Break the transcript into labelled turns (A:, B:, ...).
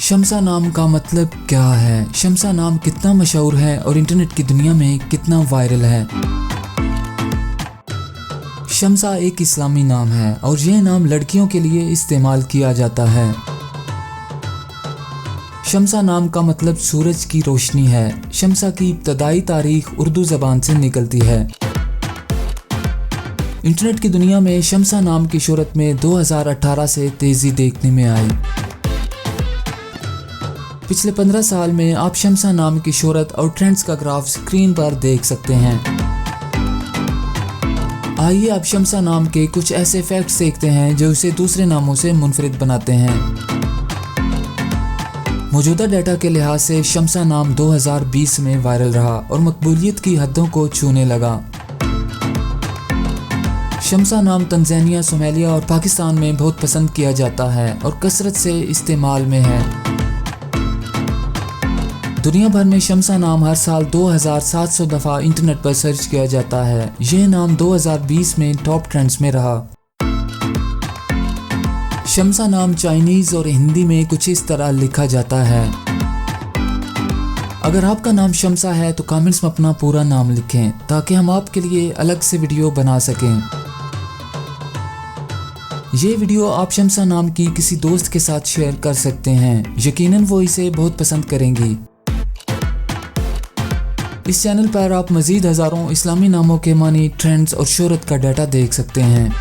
A: शम्सा नाम का मतलब क्या है? शम्सा नाम कितना मशहूर है और इंटरनेट की दुनिया में कितना वायरल है? शम्सा एक इस्लामी नाम है और यह नाम लड़कियों के लिए इस्तेमाल किया जाता है। शम्सा नाम का मतलब सूरज की रोशनी है। शम्सा की इब्तदाई तारीख उर्दू ज़बान से निकलती है। इंटरनेट की दुनिया में शम्सा नाम की शोहरत में 2018 से तेज़ी देखने में आई। पिछले 15 साल में आप शम्सा नाम की शोहरत और ट्रेंड्स का ग्राफ स्क्रीन पर देख सकते हैं। आइए अब शम्सा नाम के कुछ ऐसे फैक्ट्स देखते हैं जो इसे दूसरे नामों से मुनफरिद बनाते हैं। मौजूदा डाटा के लिहाज से शम्सा नाम 2020 में वायरल रहा और मकबूलियत की हदों को छूने लगा। शम्सा नाम तंजानिया, सोमालिया और पाकिस्तान में बहुत पसंद किया जाता है और कसरत से इस्तेमाल में है। दुनिया भर में शम्सा नाम हर साल 2700 दफ़ा इंटरनेट पर सर्च किया जाता है। यह नाम 2020 में टॉप ट्रेंड्स में रहा। शम्सा नाम चाइनीज़ और हिंदी में कुछ इस तरह लिखा जाता है। अगर आपका नाम शम्सा है तो कमेंट्स में अपना पूरा नाम लिखें ताकि हम आपके लिए अलग से वीडियो बना सकें। ये वीडियो आप शम्सा नाम की किसी दोस्त के साथ शेयर कर सकते हैं, यकीनन वो इसे बहुत पसंद करेंगी। इस चैनल पर आप मज़ीद हज़ारों इस्लामी नामों के मानी, ट्रेंड्स और शोहरत का डाटा देख सकते हैं।